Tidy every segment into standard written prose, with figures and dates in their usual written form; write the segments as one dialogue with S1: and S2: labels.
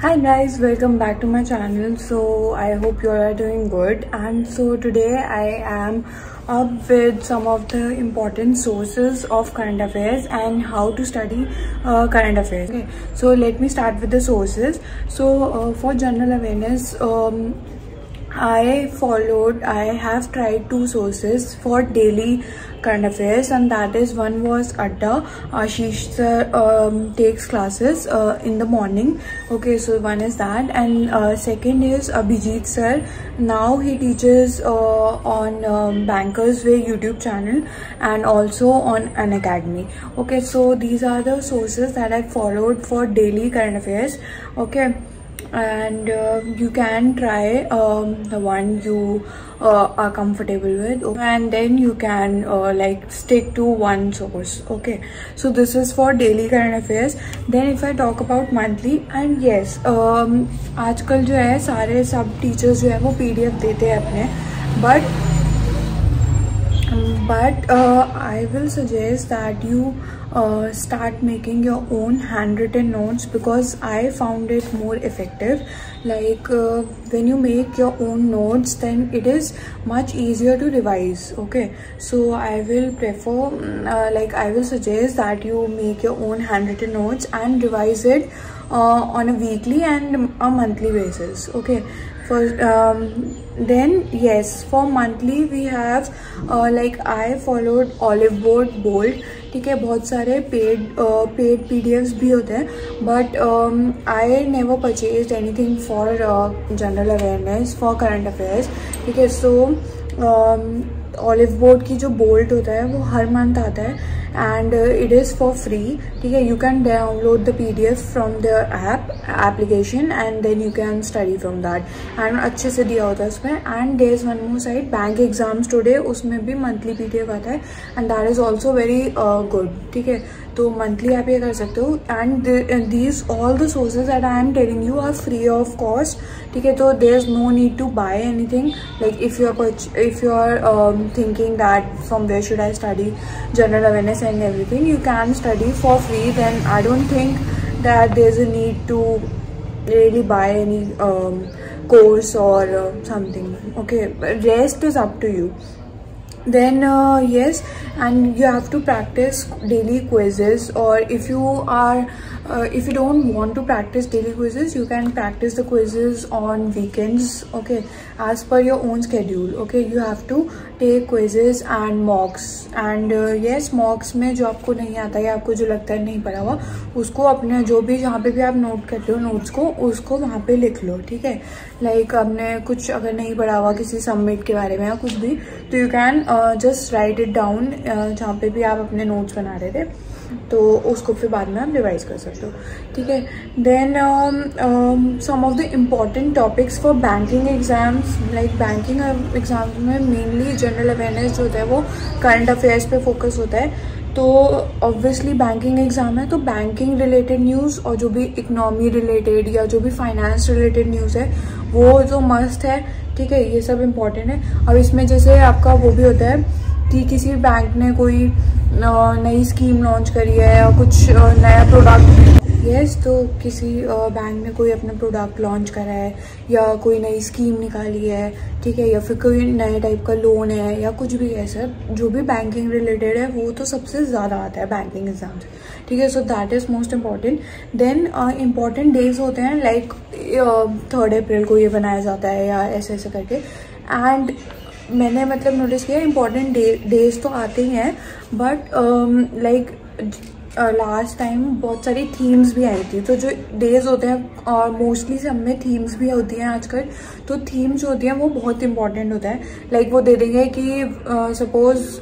S1: Hi guys, welcome back to my channel. So I hope you all are doing good, and so today I am up with some of the important sources of current affairs and how to study current affairs. Okay, so let me start with the sources. So for general awareness, I have tried two sources for daily current affairs, and that is, one was Adda. Ashish sir takes classes in the morning. Okay, so one is that, and second is Abhijit sir. Now he teaches on Bankers Way YouTube channel and also on Unacademy. Okay, so these are the sources that I followed for daily current affairs. Okay, and you can try the one you are comfortable with, and then you can like stick to one source. Okay, so this is for daily current affairs. Then if I talk about monthly, and yes, आजकल जो है सारे सब teachers जो है वो PDF देते हैं अपने, but I will suggest that you start making your own handwritten notes, because I found it more effective. Like when you make your own notes, then it is much easier to revise. Okay, so I will prefer I will suggest that you make your own handwritten notes and revise it on a weekly and a monthly basis. Okay, for then yes, for monthly we have I followed Olive Bold. ठीक है, बहुत सारे paid PDFs भी होते हैं, but I never purchased anything for general awareness for current affairs. ठीक है, सो olive board की जो बोल्ट होता है वो हर मंथ आता है, and it is for free. ठीक है, you can download the PDF from the application and then you can study from that, and अच्छे से दिया होता है उसमें. And there is one more side, bank exams today, उसमें भी मंथली PDF आता है, and that is also very good. ठीक है, तो मंथली आप ये कर सकते हो, and these all the sources that I am telling you are free of cost. ठीक है, तो there is no need to buy anything. Like if you are thinking that from where should I study general awareness and everything, you can study for free. Then I don't think that there's a need to really buy any course or something. Okay, but rest is up to you. Then yes, and you have to practice daily quizzes, or if you don't want to practice daily quizzes, you can practice the quizzes on weekends. Okay, as per your own schedule. Okay, you have to take quizzes and mocks, and yes, mocks में जो आपको नहीं आता है, आपको जो लगता है नहीं पढ़ा हुआ, उसको अपने जो भी जहाँ पे भी आप नोट करते हो नोट्स को, उसको वहाँ पे लिख लो. ठीक है, लाइक आपने कुछ अगर नहीं पढ़ा हुआ किसी सबमिट के बारे में या कुछ भी, तो you can just right it down जहाँ पे भी आप अपने नोट्स बना रहे थे, तो उसको फिर बाद में आप रिवाइज कर सकते हो. ठीक है, then some of the important topics for banking exams. Like banking exams में मेनली जनरल अवेयरनेस जो होता है वो करंट अफेयर्स पे फोकस होता है. तो ऑब्वियसली बैंकिंग एग्जाम है, तो बैंकिंग रिलेटेड न्यूज़ और जो भी इकोनॉमी रिलेटेड या जो भी फाइनेंस रिलेटेड न्यूज़ है वो जो मस्ट है. ठीक है, ये सब इम्पॉर्टेंट है. अब इसमें जैसे आपका वो भी होता है कि किसी बैंक ने कोई नई स्कीम लॉन्च करी है या कुछ नया प्रोडक्ट. यस, तो किसी बैंक ने कोई अपना प्रोडक्ट लॉन्च करा है या कोई नई स्कीम निकाली है. ठीक है, या फिर कोई नए टाइप का लोन है या कुछ भी है, सर जो भी बैंकिंग रिलेटेड है वो तो सबसे ज़्यादा आता है बैंकिंग एग्जाम से. ठीक है, so that is most important. Then important days होते हैं, लाइक 3 अप्रैल को ये बनाया जाता है या ऐसे ऐसे करके. एंड मैंने मतलब नोटिस किया इम्पॉर्टेंट डेज तो आते ही हैं, बट लाइक लास्ट टाइम बहुत सारी थीम्स भी आई थी. तो जो डेज होते हैं और मोस्टली सब में थीम्स भी होती हैं आजकल, तो थीम्स जो होती हैं वो बहुत इंपॉर्टेंट होता है. लाइक वो दे देंगे कि सपोज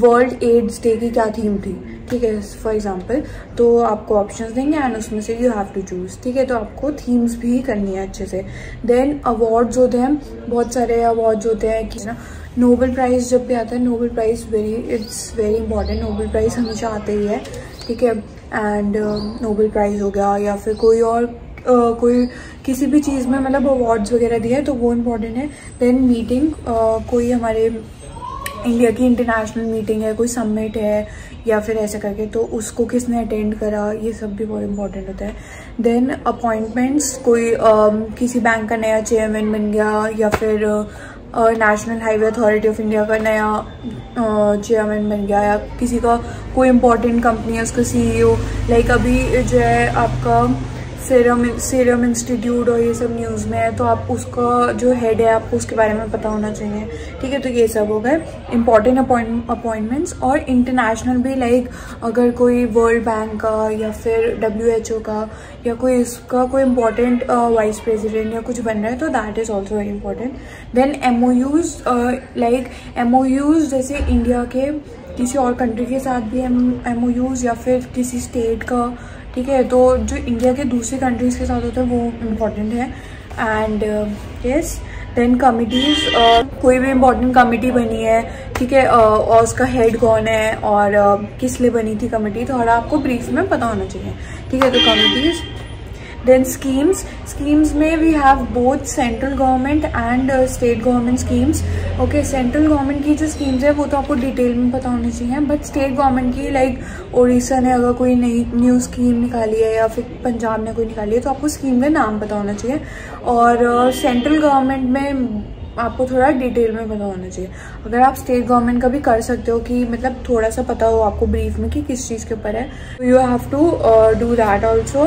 S1: वर्ल्ड एड्स डे की क्या थीम थी. ठीक है, फॉर एग्जांपल, तो आपको ऑप्शंस देंगे एंड उसमें से यू हैव टू चूज. ठीक है, तो आपको थीम्स भी करनी है अच्छे से. देन अवार्ड्स होते हैं, बहुत सारे अवार्ड्स होते हैं कि ना, नोबेल प्राइज़ जब भी आता है, Nobel prize it's very important. Nobel prize हमेशा आते ही है. ठीक है, एंड नोबेल प्राइज़ हो गया या फिर कोई और कोई किसी भी चीज़ में मतलब अवार्ड्स वगैरह दिए तो वो इम्पॉर्टेंट है. देन मीटिंग, कोई हमारे इंडिया की इंटरनेशनल मीटिंग है, कोई समिट है या फिर ऐसे करके, तो उसको किसने अटेंड करा, ये सब भी बहुत इंपॉर्टेंट होता है। देन अपॉइंटमेंट्स, कोई किसी बैंक का नया चेयरमैन बन गया या फिर national highway authority of India का नया चेयरमैन बन गया, या किसी का कोई इंपॉर्टेंट कंपनी है उसका CEO, लाइक अभी जो है आपका सीरम इंस्टीट्यूट और ये सब न्यूज़ में है, तो आप उसका जो हेड है आपको उसके बारे में पता होना चाहिए, ठीक है। तो ये सब हो गए इंपॉर्टेंट अपॉइंटमेंट्स। और इंटरनेशनल भी, लाइक अगर कोई वर्ल्ड बैंक का या फिर WHO का या कोई इसका कोई इंपॉर्टेंट वाइस प्रेसिडेंट या कुछ बन रहा है, तो that is also very important. Then MOUs, like MOUs जैसे इंडिया के किसी और कंट्री के साथ भी MOUs या फिर किसी स्टेट का, ठीक है। तो जो इंडिया के दूसरी कंट्रीज़ के साथ होता है वो इम्पॉर्टेंट है। एंड यस, देन कमिटीज़, कोई भी इम्पॉर्टेंट कमिटी बनी है, ठीक है, और उसका हेड कौन है और किस लिए बनी थी कमिटी, तो थोड़ा आपको ब्रीफ में पता होना चाहिए, ठीक है। तो कमिटीज़। देन स्कीम्स में we have both central government and state government schemes. Okay, central government की जो स्कीम्स है वो तो आपको डिटेल में पता होनी चाहिए, बट स्टेट गवर्नमेंट की, लाइक उड़ीसा ने अगर कोई नई न्यू स्कीम निकाली है या फिर पंजाब ने कोई निकाली है, तो आपको स्कीम का नाम पता होना चाहिए। और सेंट्रल गवर्नमेंट में आपको थोड़ा डिटेल में पता होना चाहिए। अगर आप स्टेट गवर्नमेंट का भी कर सकते हो कि मतलब थोड़ा सा पता हो आपको ब्रीफ में कि किस चीज़ के ऊपर है, तो you have to do that also.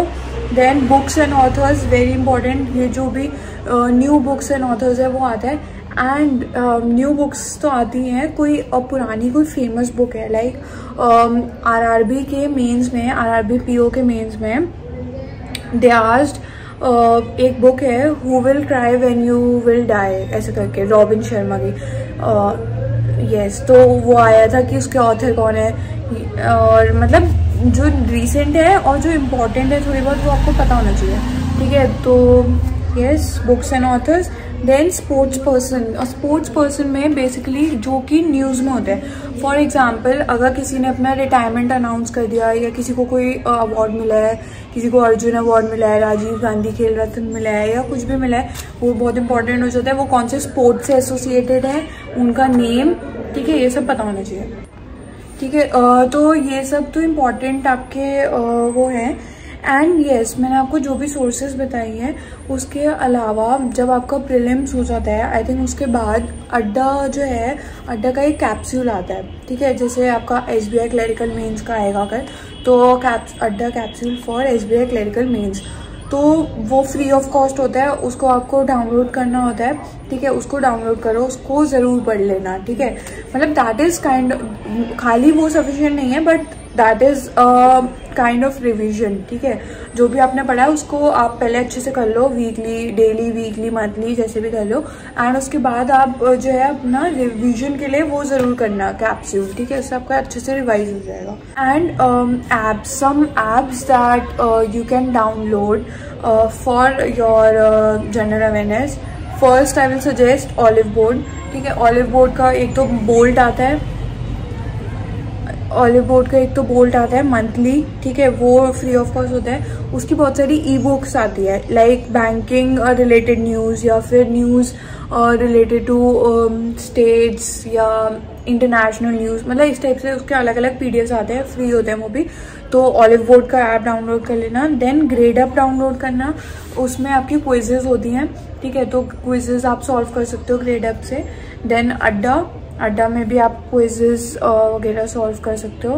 S1: Then books and authors, very important. ये जो भी न्यू बुक्स एंड ऑथर्स है वो आता है। एंड न्यू बुक्स तो आती हैं, कोई पुरानी कोई फेमस बुक है, लाइक RRB के मेंस में, RRB PO के मेंस में दे आस्क्ड, एक बुक है who will cry when you will die, ऐसे करके, रॉबिन शर्मा की। यस, तो वो आया था कि उसके ऑथर कौन है, और मतलब जो रिसेंट है और जो इम्पोर्टेंट है थोड़ी बहुत वो आपको पता होना चाहिए, ठीक है। तो yes, books and authors. Then sports person में बेसिकली जो कि न्यूज़ में होता है। फॉर एग्जाम्पल, अगर किसी ने अपना रिटायरमेंट अनाउंस कर दिया या किसी को कोई अवार्ड मिला है, किसी को अर्जुन अवार्ड मिला है, राजीव गांधी खेल रत्न मिला है या कुछ भी मिला है, वो बहुत इंपॉर्टेंट हो जाता है। वो कौन से स्पोर्ट्स से एसोसिएटेड है, उनका नेम, ठीक है, ये सब पता होना चाहिए, ठीक है। तो ये सब तो इम्पॉर्टेंट आपके वो हैं। एंड यस, मैंने आपको जो भी सोर्सेज बताई हैं उसके अलावा जब आपका प्रीलिम्स हो जाता है, आई थिंक उसके बाद अड्डा जो है, अड्डा का एक कैप्सूल आता है, ठीक है। जैसे आपका SBI क्लरिकल मेंस का आएगा अगर, तो Adda capsule for SBI clerical mains, तो वो फ्री ऑफ कॉस्ट होता है, उसको आपको डाउनलोड करना होता है, ठीक है। उसको डाउनलोड करो, उसको ज़रूर पढ़ लेना, ठीक है। मतलब दैट इज़ काइंड, खाली वो सफिशिएंट नहीं है, but that is kind of revision, ठीक है। जो भी आपने पढ़ा है उसको आप पहले अच्छे से कर लो, वीकली, डेली, वीकली, मंथली, जैसे भी कर लो। एंड उसके बाद आप जो है अपना रिविजन के लिए वो ज़रूर करना कैप्सूल, ठीक है। उससे आपका अच्छे से रिवाइज हो जाएगा। And apps, some apps that you can download for your general awareness. First I will suggest Olive Board, ठीक है। ऑलिव बोर्ड का एक तो बोल्ट आता है, मंथली, ठीक है, वो फ्री ऑफ कॉस्ट होता है। उसकी बहुत सारी ई-बुक्स आती है, लाइक बैंकिंग रिलेटेड न्यूज़ या फिर न्यूज़ रिलेटेड टू स्टेट्स या इंटरनेशनल न्यूज़, मतलब इस टाइप से उसके अलग अलग PDFs आते हैं, फ्री होते हैं वो भी। तो ऑलिव बोर्ड का ऐप डाउनलोड कर लेना। देन ग्रेड अप डाउनलोड करना, उसमें आपकी क्विजेज होती हैं, ठीक है। तो क्विजेज आप सॉल्व कर सकते हो ग्रेड अप से। देन अड्डा में भी आप क्विजेस वगैरह सॉल्व कर सकते हो।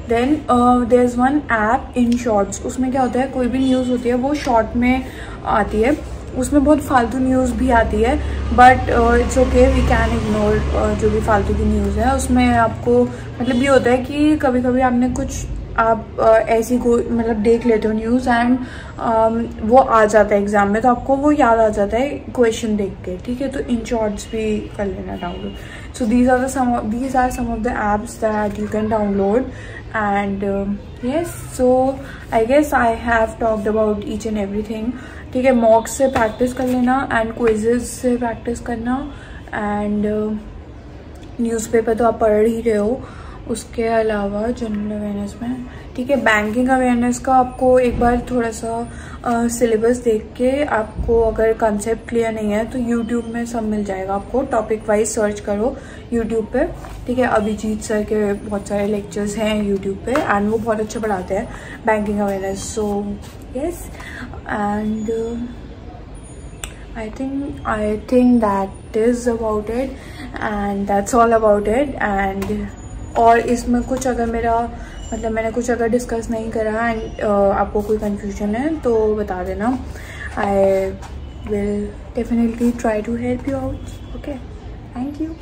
S1: Then there is one app Inshorts, उसमें क्या होता है, कोई भी न्यूज़ होती है वो शॉर्ट में आती है, उसमें बहुत फालतू न्यूज़ भी आती है, but it's okay, we can ignore जो भी फालतू की न्यूज़ है। उसमें आपको मतलब ये होता है कि कभी कभी आपने कुछ आप ऐसी मतलब देख लेते हो न्यूज़ एंड वो आ जाता है एग्जाम में, तो आपको वो याद आ जाता है क्वेश्चन देख के, ठीक है। तो इन शॉर्ट्स भी कर लेना download. So these are some of the apps that you can download. And yes, so I guess I have talked about each and everything, ठीक है। मॉक्स से प्रैक्टिस कर लेना एंड क्विजेज से प्रैक्टिस करना, एंड न्यूज़पेपर तो आप पढ़ ही रहे हो, उसके अलावा जनरल अवेयरनेस में, ठीक है, बैंकिंग अवेयरनेस का आपको एक बार थोड़ा सा सिलेबस देख के, आपको अगर कंसेप्ट क्लियर नहीं है तो यूट्यूब में सब मिल जाएगा आपको, टॉपिक वाइज सर्च करो यूट्यूब पे, ठीक है। अभिजीत सर के बहुत सारे लेक्चर्स हैं यूट्यूब पे एंड वो बहुत अच्छा पढ़ाते हैं banking awareness. So yes, and I think that is about it and that's all about it। and और इसमें कुछ अगर मेरा मतलब मैंने कुछ अगर डिस्कस नहीं करा एंड आपको कोई कंफ्यूजन है तो बता देना। I will definitely try to help you out। okay, thank you।